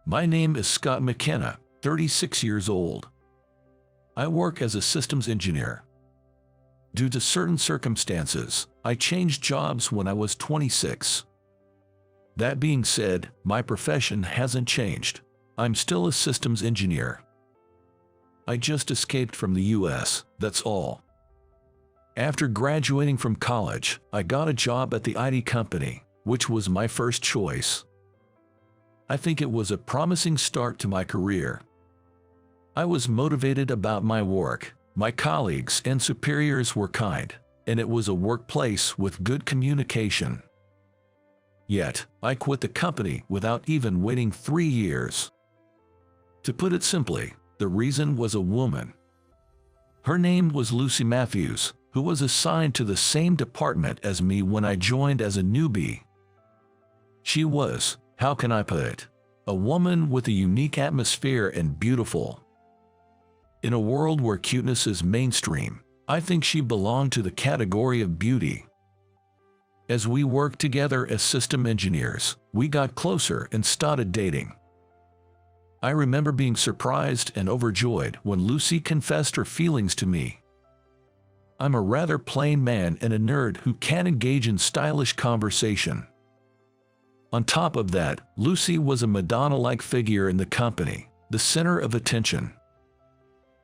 My name is Scott McKenna, 36 years old. I work as a systems engineer. Due to certain circumstances, I changed jobs when I was 26. That being said, my profession hasn't changed. I'm still a systems engineer. I just escaped from the US, that's all. After graduating from college, I got a job at the IT company, which was my first choice. I think it was a promising start to my career. I was motivated about my work, my colleagues and superiors were kind, and it was a workplace with good communication. Yet, I quit the company without even waiting 3 years. To put it simply, the reason was a woman. Her name was Lucy Matthews, who was assigned to the same department as me when I joined as a newbie. She was, how can I put it, a woman with a unique atmosphere and beautiful. In a world where cuteness is mainstream, I think she belonged to the category of beauty. As we worked together as system engineers, we got closer and started dating. I remember being surprised and overjoyed when Lucy confessed her feelings to me. I'm a rather plain man and a nerd who can't engage in stylish conversation. On top of that, Lucy was a Madonna-like figure in the company, the center of attention.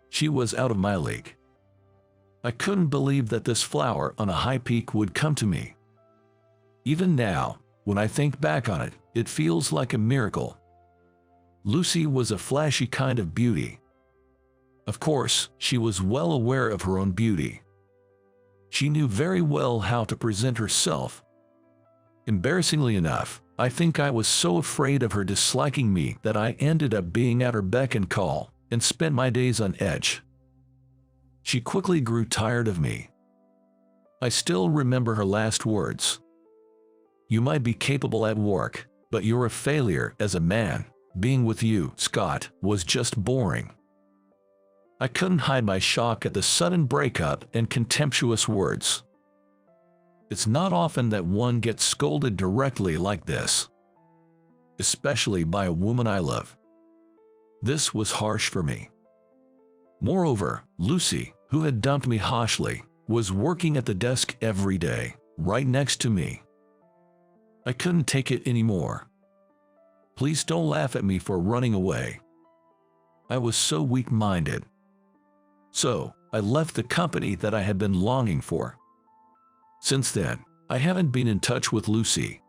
She was out of my league. I couldn't believe that this flower on a high peak would come to me. Even now, when I think back on it, it feels like a miracle. Lucy was a flashy kind of beauty. Of course, she was well aware of her own beauty. She knew very well how to present herself. Embarrassingly enough, I think I was so afraid of her disliking me that I ended up being at her beck and call and spent my days on edge. She quickly grew tired of me. I still remember her last words. "You might be capable at work, but you're a failure as a man. Being with you, Scott, was just boring." I couldn't hide my shock at the sudden breakup and contemptuous words. It's not often that one gets scolded directly like this, especially by a woman I love. This was harsh for me. Moreover, Lucy, who had dumped me harshly, was working at the desk every day, right next to me. I couldn't take it anymore. Please don't laugh at me for running away. I was so weak-minded. So, I left the company that I had been longing for. Since then, I haven't been in touch with Lucy.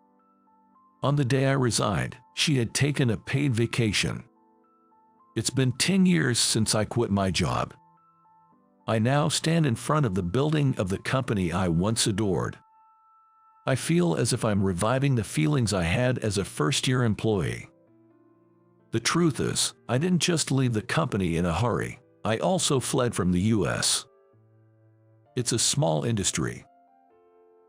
On the day I resigned, she had taken a paid vacation. It's been 10 years since I quit my job. I now stand in front of the building of the company I once adored. I feel as if I'm reviving the feelings I had as a first-year employee. The truth is, I didn't just leave the company in a hurry. I also fled from the US. It's a small industry.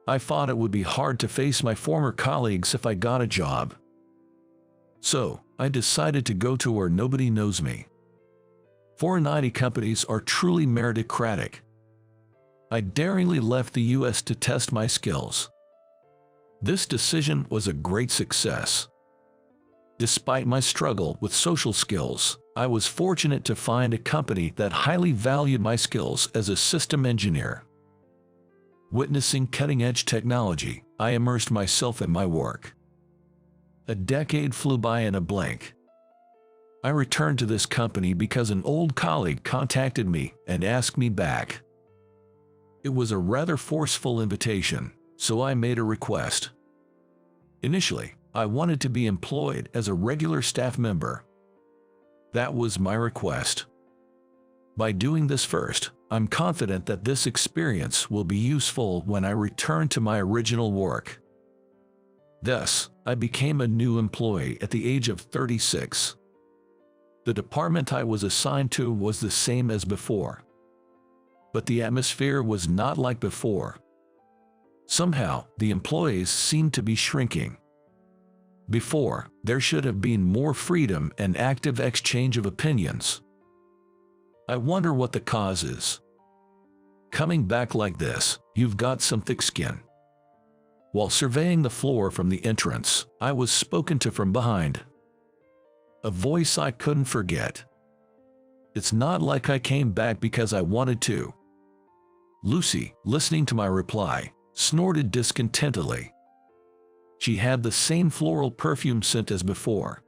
I thought it would be hard to face my former colleagues if I got a job. So, I decided to go to where nobody knows me. Foreign IT companies are truly meritocratic. I daringly left the US to test my skills. This decision was a great success. Despite my struggle with social skills, I was fortunate to find a company that highly valued my skills as a system engineer. Witnessing cutting-edge technology, I immersed myself in my work. A decade flew by in a blink. I returned to this company because an old colleague contacted me and asked me back. It was a rather forceful invitation, so I made a request. Initially, I wanted to be employed as a regular staff member. That was my request. By doing this first, I'm confident that this experience will be useful when I return to my original work. Thus, I became a new employee at the age of 36. The department I was assigned to was the same as before. But the atmosphere was not like before. Somehow, the employees seemed to be shrinking. Before, there should have been more freedom and active exchange of opinions. I wonder what the cause is. Coming back like this, you've got some thick skin. While surveying the floor from the entrance, I was spoken to from behind. a voice I couldn't forget. It's not like I came back because I wanted to. Lucy, listening to my reply, snorted discontentedly. She had the same floral perfume scent as before.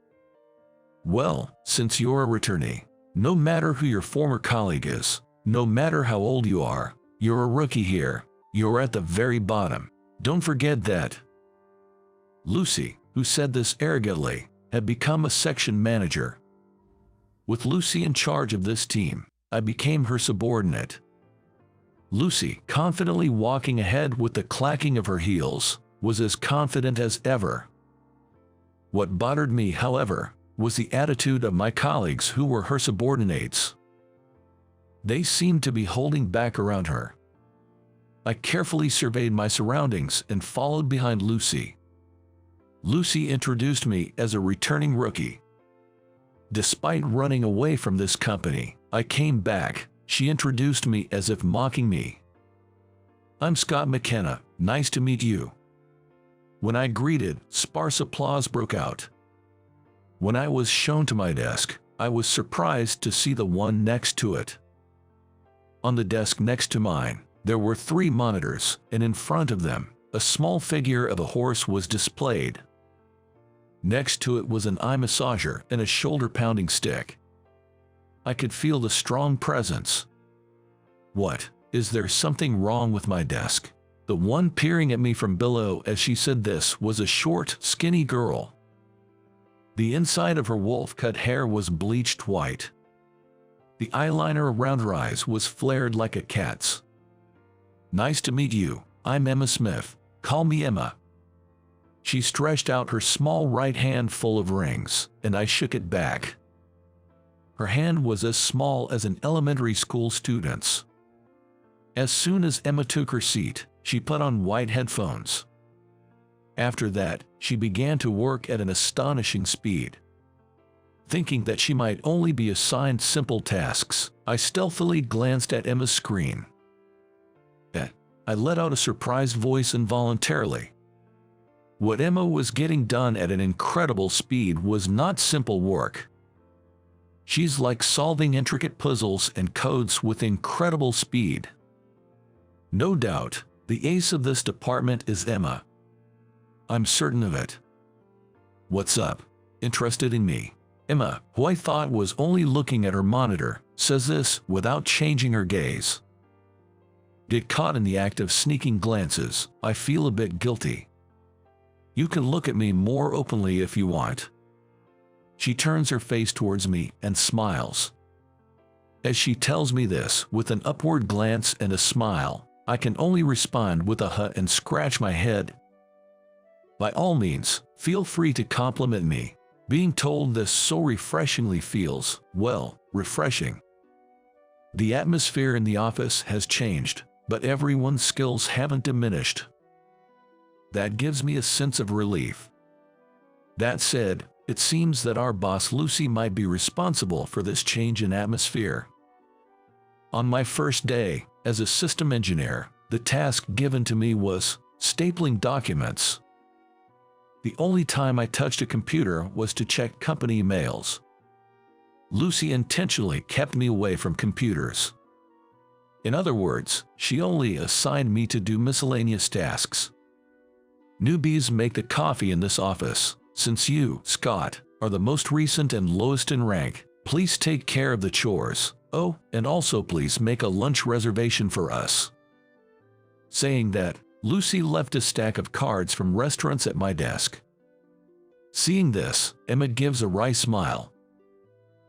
Well, since you're a returnee, no matter who your former colleague is, no matter how old you are, you're a rookie here. You're at the very bottom. Don't forget that. Lucy, who said this arrogantly, had become a section manager. With Lucy in charge of this team, I became her subordinate. Lucy, confidently walking ahead with the clacking of her heels, was as confident as ever. What bothered me, however, was the attitude of my colleagues who were her subordinates. They seemed to be holding back around her. I carefully surveyed my surroundings and followed behind Lucy. Lucy introduced me as a returning rookie. Despite running away from this company, I came back. She introduced me as if mocking me. I'm Scott McKenna, nice to meet you. When I greeted, sparse applause broke out. When I was shown to my desk, I was surprised to see the one next to it. On the desk next to mine, there were 3 monitors, and in front of them, a small figure of a horse was displayed. Next to it was an eye massager and a shoulder-pounding stick. I could feel the strong presence. What? Is there something wrong with my desk? The one peering at me from below as she said this was a short, skinny girl. The inside of her wolf-cut hair was bleached white. The eyeliner around her eyes was flared like a cat's. Nice to meet you. I'm Emma Smith. Call me Emma. She stretched out her small right hand full of rings, and I shook it back. Her hand was as small as an elementary school student's. As soon as Emma took her seat, she put on white headphones. After that, she began to work at an astonishing speed. Thinking that she might only be assigned simple tasks, I stealthily glanced at Emma's screen. I let out a surprised voice involuntarily. What Emma was getting done at an incredible speed was not simple work. She's like solving intricate puzzles and codes with incredible speed. No doubt, the ace of this department is Emma. I'm certain of it. What's up? Interested in me? Emma, who I thought was only looking at her monitor, says this without changing her gaze. Get caught in the act of sneaking glances, I feel a bit guilty. You can look at me more openly if you want. She turns her face towards me and smiles. As she tells me this with an upward glance and a smile, I can only respond with a huh and scratch my head. By all means, feel free to compliment me. Being told this so refreshingly feels, well, refreshing. The atmosphere in the office has changed, but everyone's skills haven't diminished. That gives me a sense of relief. That said, it seems that our boss Lucy might be responsible for this change in atmosphere. On my first day, as a system engineer, the task given to me was stapling documents. The only time I touched a computer was to check company emails. Lucy intentionally kept me away from computers. In other words, she only assigned me to do miscellaneous tasks. Newbies make the coffee in this office. Since you, Scott, are the most recent and lowest in rank, please take care of the chores. Oh, and also please make a lunch reservation for us. Saying that, Lucy left a stack of cards from restaurants at my desk. Seeing this, Emma gives a wry smile.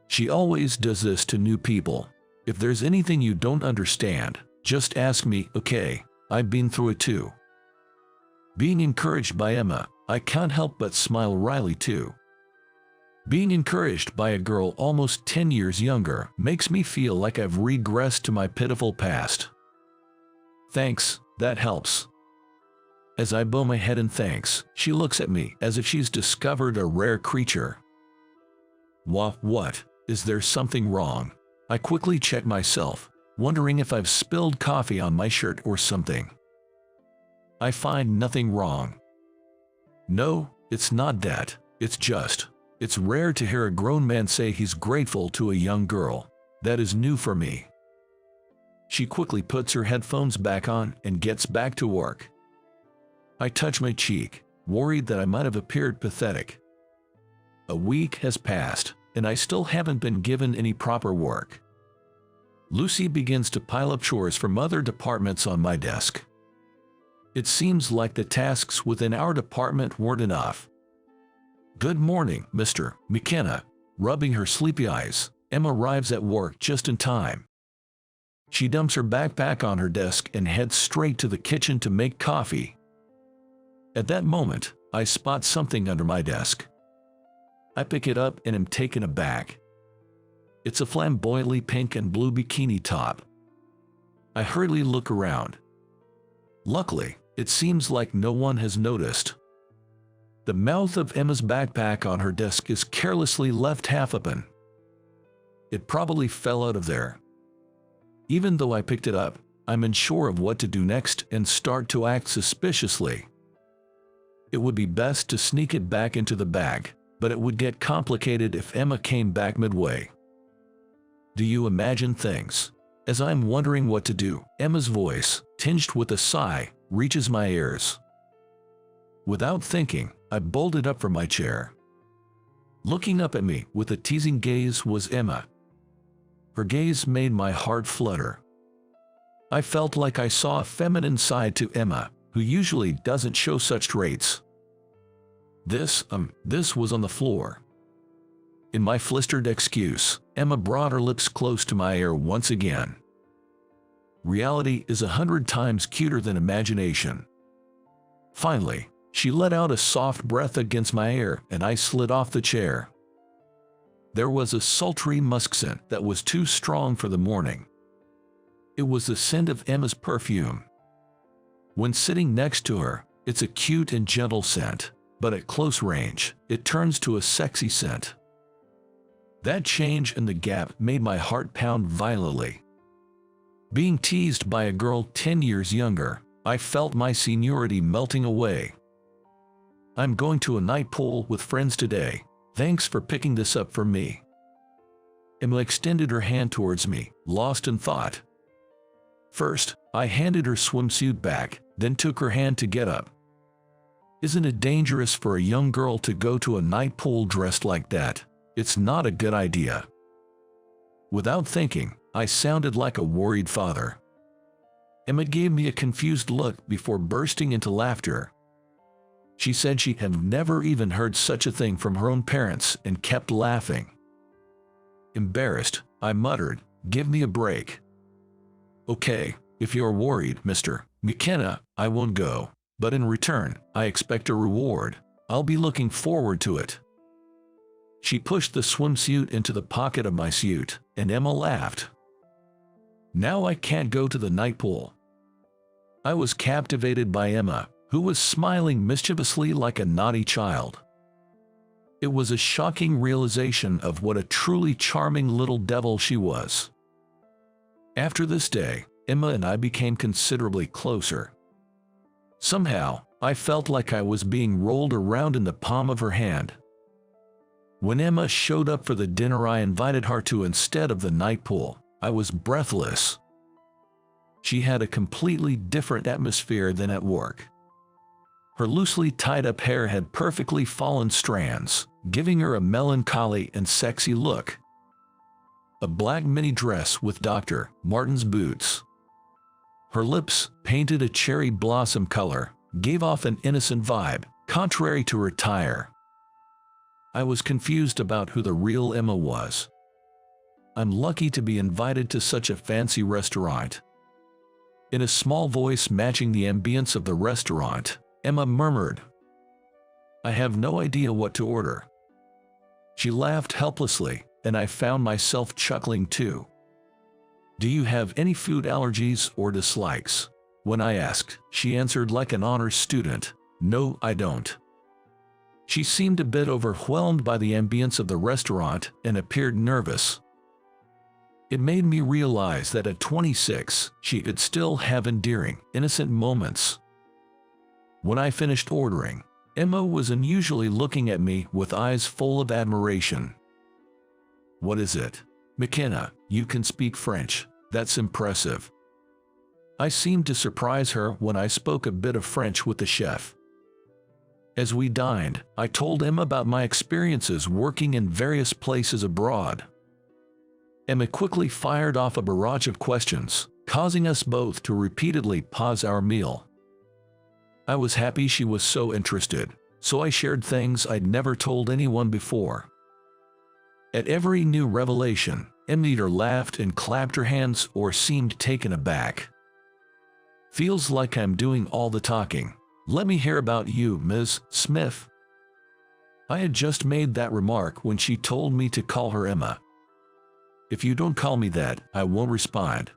She always does this to new people. If there's anything you don't understand, just ask me, okay? I've been through it too. Being encouraged by Emma, I can't help but smile wryly too. Being encouraged by a girl almost 10 years younger makes me feel like I've regressed to my pitiful past. Thanks, that helps. As I bow my head in thanks, she looks at me as if she's discovered a rare creature. What? Is there something wrong? I quickly check myself, wondering if I've spilled coffee on my shirt or something. I find nothing wrong. No, it's not that. It's It's rare to hear a grown man say he's grateful to a young girl. That is new for me. She quickly puts her headphones back on and gets back to work. I touch my cheek, worried that I might have appeared pathetic. A week has passed, and I still haven't been given any proper work. Lucy begins to pile up chores from other departments on my desk. It seems like the tasks within our department weren't enough. "Good morning, Mr. McKenna." Rubbing her sleepy eyes, Emma arrives at work just in time. She dumps her backpack on her desk and heads straight to the kitchen to make coffee. At that moment, I spot something under my desk. I pick it up and am taken aback. It's a flamboyantly pink and blue bikini top. I hurriedly look around. Luckily, it seems like no one has noticed. The mouth of Emma's backpack on her desk is carelessly left half open. It probably fell out of there. Even though I picked it up, I'm unsure of what to do next and start to act suspiciously. It would be best to sneak it back into the bag, but it would get complicated if Emma came back midway. Do you imagine things? As I'm wondering what to do, Emma's voice, tinged with a sigh, reaches my ears. Without thinking, I bolted up from my chair. Looking up at me with a teasing gaze was Emma. Her gaze made my heart flutter. I felt like I saw a feminine side to Emma, who usually doesn't show such traits. This was on the floor. In my flistered excuse, Emma brought her lips close to my ear once again. Reality is 100 times cuter than imagination. Finally, she let out a soft breath against my ear and I slid off the chair. There was a sultry musk scent that was too strong for the morning. It was the scent of Emma's perfume. When sitting next to her, it's a cute and gentle scent, but at close range, it turns to a sexy scent. That change in the gap made my heart pound violently. Being teased by a girl 10 years younger, I felt my seniority melting away. "I'm going to a night pool with friends today. Thanks for picking this up for me." Emma extended her hand towards me, lost in thought. First, I handed her swimsuit back, then took her hand to get up. Isn't it dangerous for a young girl to go to a night pool dressed like that? It's not a good idea. Without thinking, I sounded like a worried father. Emma gave me a confused look before bursting into laughter. She said she had never even heard such a thing from her own parents and kept laughing. Embarrassed, I muttered, "Give me a break." "Okay, if you're worried, Mr. McKenna, I won't go. But in return, I expect a reward. I'll be looking forward to it." She pushed the swimsuit into the pocket of my suit, and Emma laughed. Now I can't go to the night pool. I was captivated by Emma, who was smiling mischievously like a naughty child. It was a shocking realization of what a truly charming little devil she was. After this day, Emma and I became considerably closer. Somehow, I felt like I was being rolled around in the palm of her hand. When Emma showed up for the dinner I invited her to instead of the night pool, I was breathless. She had a completely different atmosphere than at work. Her loosely tied-up hair had perfectly fallen strands, giving her a melancholy and sexy look. A black mini dress with Dr. Martens boots. Her lips, painted a cherry blossom color, gave off an innocent vibe, contrary to her attire. I was confused about who the real Emma was. I'm lucky to be invited to such a fancy restaurant. In a small voice matching the ambience of the restaurant, Emma murmured, "I have no idea what to order." She laughed helplessly, and I found myself chuckling too. "Do you have any food allergies or dislikes?" When I asked, she answered like an honors student, "No, I don't." She seemed a bit overwhelmed by the ambience of the restaurant and appeared nervous. It made me realize that at 26, she could still have endearing, innocent moments. When I finished ordering, Emma was unusually looking at me with eyes full of admiration. "What is it?" "McKenna, you can speak French. That's impressive." I seemed to surprise her when I spoke a bit of French with the chef. As we dined, I told Emma about my experiences working in various places abroad. Emma quickly fired off a barrage of questions, causing us both to repeatedly pause our meal. I was happy she was so interested, so I shared things I'd never told anyone before. At every new revelation, Emma either laughed and clapped her hands or seemed taken aback. "Feels like I'm doing all the talking. Let me hear about you, Ms. Smith." I had just made that remark when she told me to call her Emma. "If you don't call me that, I won't respond,"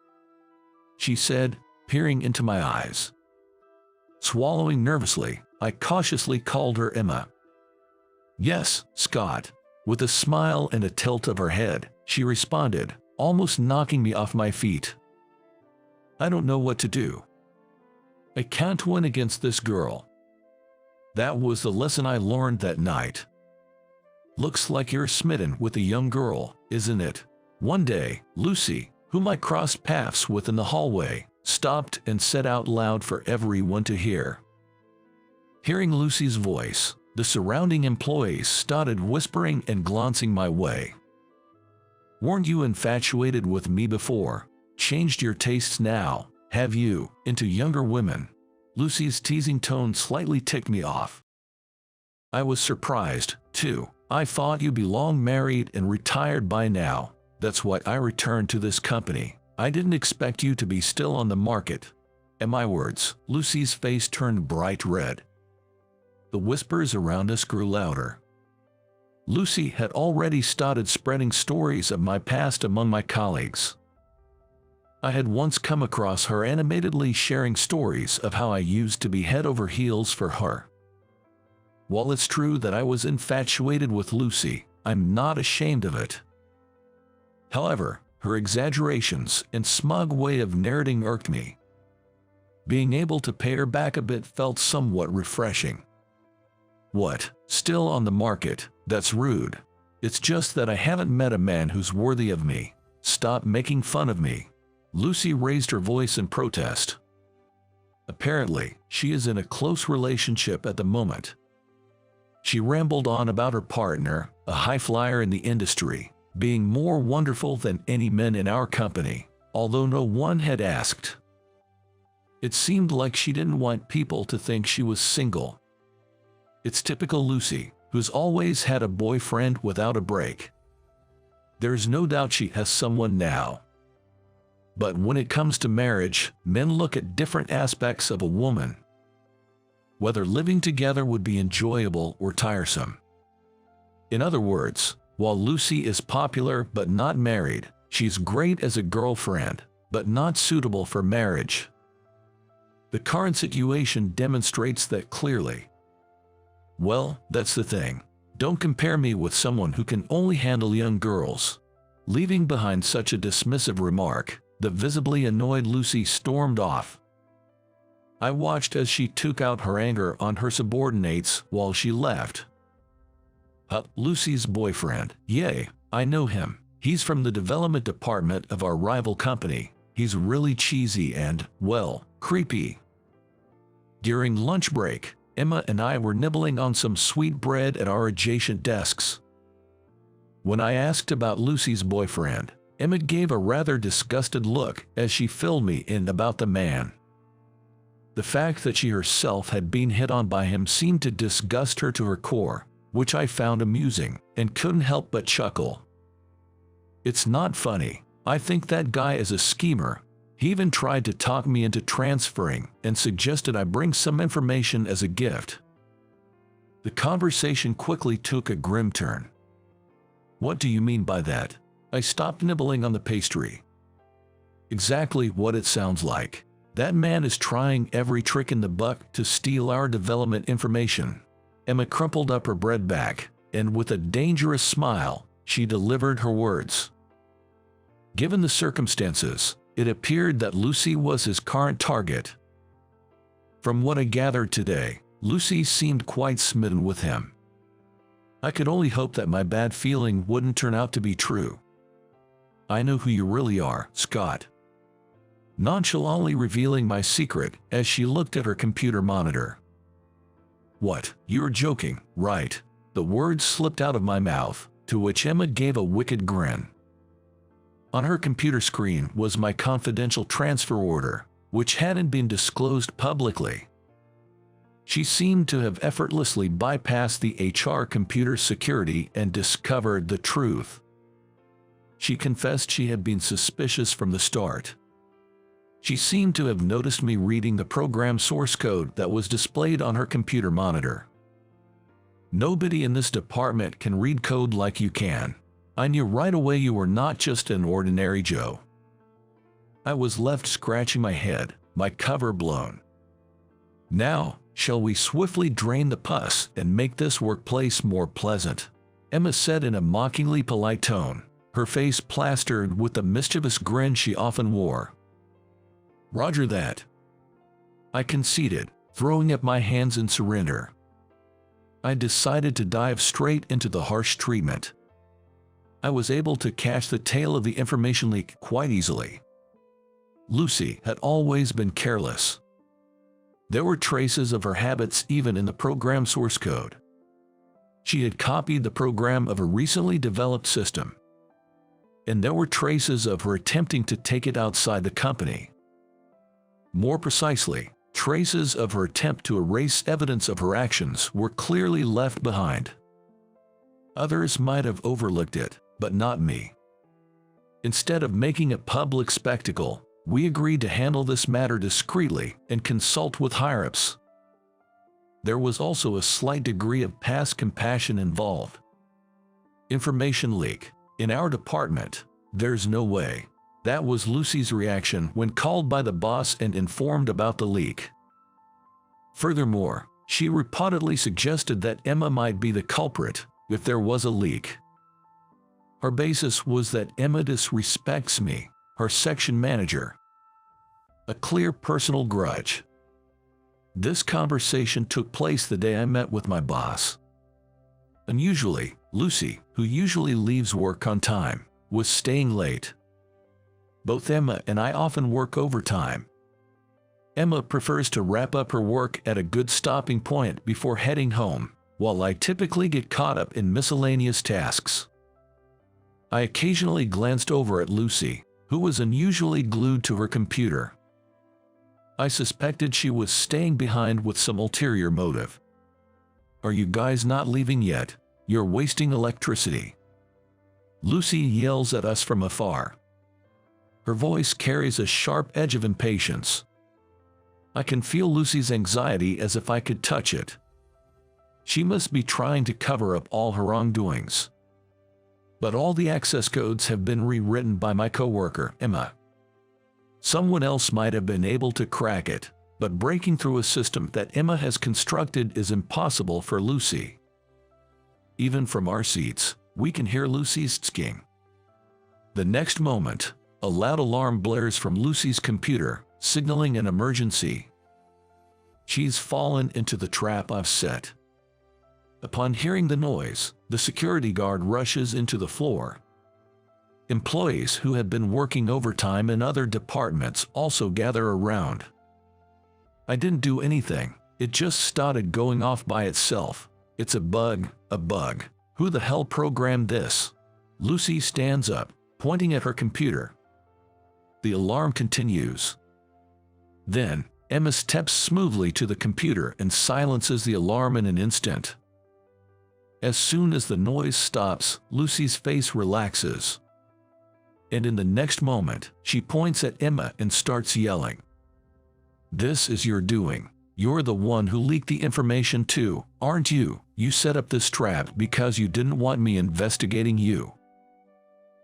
she said, peering into my eyes. Swallowing nervously, I cautiously called her Emma. "Yes, Scott." With a smile and a tilt of her head, she responded, almost knocking me off my feet. "I don't know what to do. I can't win against this girl." That was the lesson I learned that night. "Looks like you're smitten with a young girl, isn't it?" One day, Lucy, whom I crossed paths with in the hallway, stopped and said out loud for everyone to hear. Hearing Lucy's voice, the surrounding employees started whispering and glancing my way. "Weren't you infatuated with me before? Changed your tastes now, have you, into younger women?" Lucy's teasing tone slightly ticked me off. I was surprised, too. "I thought you'd be long married and retired by now. That's why I returned to this company. I didn't expect you to be still on the market." At my words, Lucy's face turned bright red. The whispers around us grew louder. Lucy had already started spreading stories of my past among my colleagues. I had once come across her animatedly sharing stories of how I used to be head over heels for her. While it's true that I was infatuated with Lucy, I'm not ashamed of it. However, her exaggerations and smug way of narrating irked me. Being able to pay her back a bit felt somewhat refreshing. "What? Still on the market? That's rude. It's just that I haven't met a man who's worthy of me. Stop making fun of me." Lucy raised her voice in protest. Apparently, she is in a close relationship at the moment. She rambled on about her partner, a high flyer in the industry, being more wonderful than any men in our company, although no one had asked. It seemed like she didn't want people to think she was single. It's typical Lucy, who's always had a boyfriend without a break. There's no doubt she has someone now. But when it comes to marriage, men look at different aspects of a woman. Whether living together would be enjoyable or tiresome. In other words, while Lucy is popular but not married, she's great as a girlfriend, but not suitable for marriage. The current situation demonstrates that clearly. Well, that's the thing. Don't compare me with someone who can only handle young girls. Leaving behind such a dismissive remark, the visibly annoyed Lucy stormed off. I watched as she took out her anger on her subordinates while she left. Lucy's boyfriend. Yay, I know him. He's from the development department of our rival company. He's really cheesy and, well, creepy. During lunch break, Emma and I were nibbling on some sweet bread at our adjacent desks. When I asked about Lucy's boyfriend, Emma gave a rather disgusted look as she filled me in about the man. The fact that she herself had been hit on by him seemed to disgust her to her core, which I found amusing and couldn't help but chuckle. It's not funny. I think that guy is a schemer. He even tried to talk me into transferring and suggested I bring some information as a gift. The conversation quickly took a grim turn. What do you mean by that? I stopped nibbling on the pastry. Exactly what it sounds like. That man is trying every trick in the book to steal our development information. Emma crumpled up her bread back, and with a dangerous smile, she delivered her words. Given the circumstances, it appeared that Lucy was his current target. From what I gathered today, Lucy seemed quite smitten with him. I could only hope that my bad feeling wouldn't turn out to be true. I know who you really are, Scott. Nonchalantly revealing my secret as she looked at her computer monitor. What, you're joking, right? The words slipped out of my mouth, to which Emma gave a wicked grin. On her computer screen was my confidential transfer order, which hadn't been disclosed publicly. She seemed to have effortlessly bypassed the HR computer security and discovered the truth. She confessed she had been suspicious from the start. She seemed to have noticed me reading the program source code that was displayed on her computer monitor. Nobody in this department can read code like you can. I knew right away you were not just an ordinary Joe. I was left scratching my head, my cover blown. Now, shall we swiftly drain the pus and make this workplace more pleasant? Emma said in a mockingly polite tone, her face plastered with the mischievous grin she often wore. Roger that. I conceded, throwing up my hands in surrender. I decided to dive straight into the harsh treatment. I was able to catch the tail of the information leak quite easily. Lucy had always been careless. There were traces of her habits even in the program source code. She had copied the program of a recently developed system. And there were traces of her attempting to take it outside the company. More precisely, traces of her attempt to erase evidence of her actions were clearly left behind. Others might have overlooked it, but not me. Instead of making a public spectacle, we agreed to handle this matter discreetly and consult with higher-ups. There was also a slight degree of past compassion involved. Information leak. In our department, there's no way. That was Lucy's reaction when called by the boss and informed about the leak. Furthermore, she reportedly suggested that Emma might be the culprit if there was a leak. Her basis was that Emma disrespects me, her section manager. A clear personal grudge. This conversation took place the day I met with my boss. Unusually, Lucy, who usually leaves work on time, was staying late. Both Emma and I often work overtime. Emma prefers to wrap up her work at a good stopping point before heading home, while I typically get caught up in miscellaneous tasks. I occasionally glanced over at Lucy, who was unusually glued to her computer. I suspected she was staying behind with some ulterior motive. Are you guys not leaving yet? You're wasting electricity. Lucy yells at us from afar. Her voice carries a sharp edge of impatience. I can feel Lucy's anxiety as if I could touch it. She must be trying to cover up all her wrongdoings. But all the access codes have been rewritten by my coworker, Emma. Someone else might have been able to crack it, but breaking through a system that Emma has constructed is impossible for Lucy. Even from our seats, we can hear Lucy's tsking. The next moment, a loud alarm blares from Lucy's computer, signaling an emergency. She's fallen into the trap I've set. Upon hearing the noise, the security guard rushes into the floor. Employees who had been working overtime in other departments also gather around. I didn't do anything, it just started going off by itself. It's a bug, a bug. Who the hell programmed this? Lucy stands up, pointing at her computer. The alarm continues. Then, Emma steps smoothly to the computer and silences the alarm in an instant. As soon as the noise stops, Lucy's face relaxes. And in the next moment, she points at Emma and starts yelling. This is your doing. You're the one who leaked the information too, aren't you? You set up this trap because you didn't want me investigating you.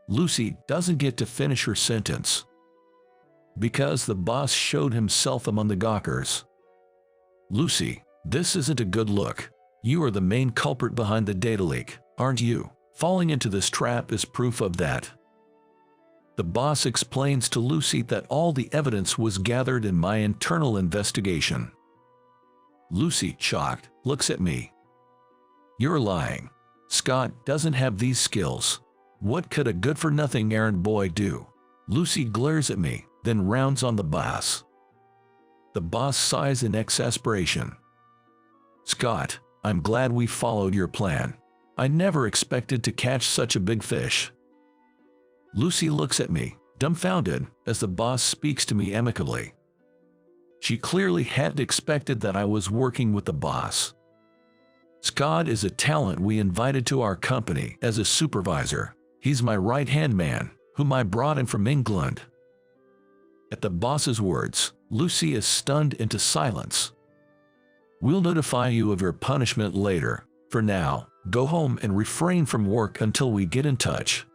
Lucy doesn't get to finish her sentence. Because the boss showed himself among the gawkers. Lucy, this isn't a good look. You are the main culprit behind the data leak, aren't you? Falling into this trap is proof of that. The boss explains to Lucy that all the evidence was gathered in my internal investigation. Lucy, shocked, looks at me. You're lying. Scott doesn't have these skills. What could a good-for-nothing errand boy do? Lucy glares at me, then rounds on the boss. The boss sighs in exasperation. Scott, I'm glad we followed your plan. I never expected to catch such a big fish. Lucy looks at me, dumbfounded, as the boss speaks to me amicably. She clearly hadn't expected that I was working with the boss. Scott is a talent we invited to our company as a supervisor. He's my right-hand man, whom I brought in from England. At the boss's words, Lucy is stunned into silence. We'll notify you of your punishment later. For now, go home and refrain from work until we get in touch.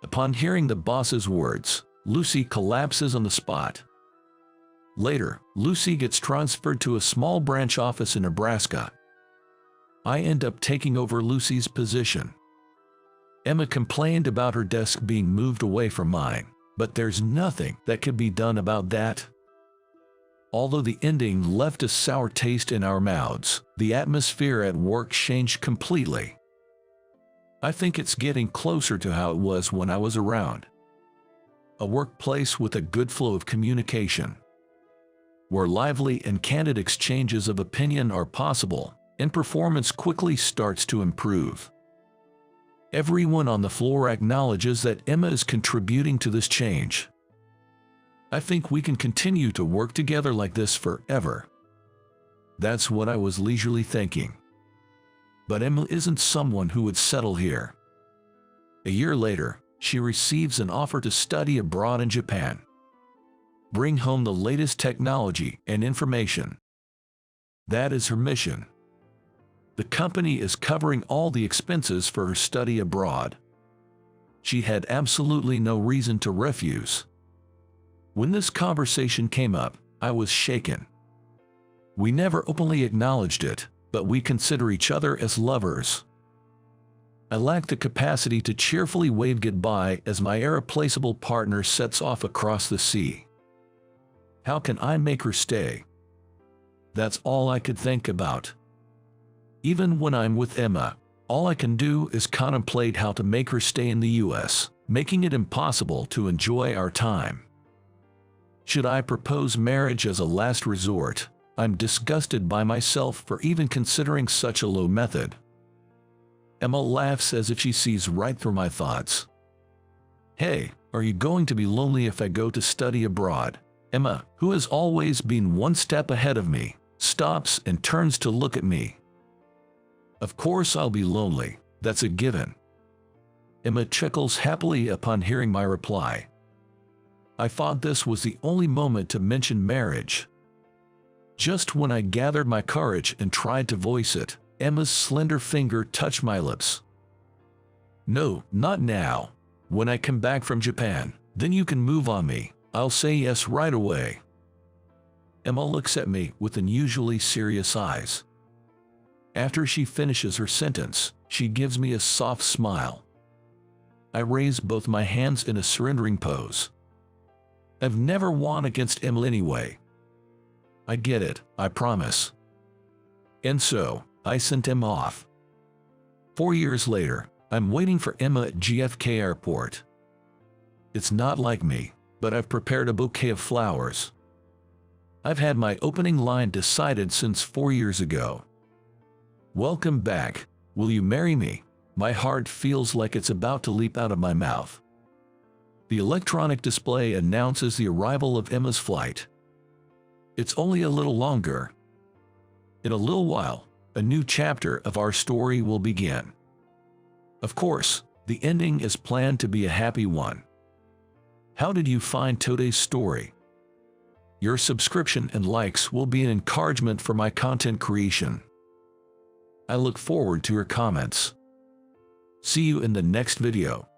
Upon hearing the boss's words, Lucy collapses on the spot. Later, Lucy gets transferred to a small branch office in Nebraska. I end up taking over Lucy's position. Emma complained about her desk being moved away from mine, but there's nothing that could be done about that. Although the ending left a sour taste in our mouths, the atmosphere at work changed completely. I think it's getting closer to how it was when I was around. A workplace with a good flow of communication, where lively and candid exchanges of opinion are possible, and performance quickly starts to improve. Everyone on the floor acknowledges that Emma is contributing to this change. I think we can continue to work together like this forever. That's what I was leisurely thinking. But Emma isn't someone who would settle here. A year later, she receives an offer to study abroad in Japan. Bring home the latest technology and information. That is her mission. The company is covering all the expenses for her study abroad. She had absolutely no reason to refuse. When this conversation came up, I was shaken. We never openly acknowledged it, but we consider each other as lovers. I lack the capacity to cheerfully wave goodbye as my irreplaceable partner sets off across the sea. How can I make her stay? That's all I could think about. Even when I'm with Emma, all I can do is contemplate how to make her stay in the US, making it impossible to enjoy our time. Should I propose marriage as a last resort? I'm disgusted by myself for even considering such a low method. Emma laughs as if she sees right through my thoughts. Hey, are you going to be lonely if I go to study abroad? Emma, who has always been one step ahead of me, stops and turns to look at me. Of course I'll be lonely, that's a given. Emma chuckles happily upon hearing my reply. I thought this was the only moment to mention marriage. Just when I gathered my courage and tried to voice it, Emma's slender finger touched my lips. No, not now. When I come back from Japan, then you can move on me. I'll say yes right away. Emma looks at me with unusually serious eyes. After she finishes her sentence, she gives me a soft smile. I raise both my hands in a surrendering pose. I've never won against Emma anyway. I get it, I promise. And so, I sent Emma off. 4 years later, I'm waiting for Emma at JFK Airport. It's not like me, but I've prepared a bouquet of flowers. I've had my opening line decided since 4 years ago. Welcome back. Will you marry me? My heart feels like it's about to leap out of my mouth. The electronic display announces the arrival of Emma's flight. It's only a little longer. In a little while, a new chapter of our story will begin. Of course, the ending is planned to be a happy one. How did you find today's story? Your subscription and likes will be an encouragement for my content creation. I look forward to your comments. See you in the next video.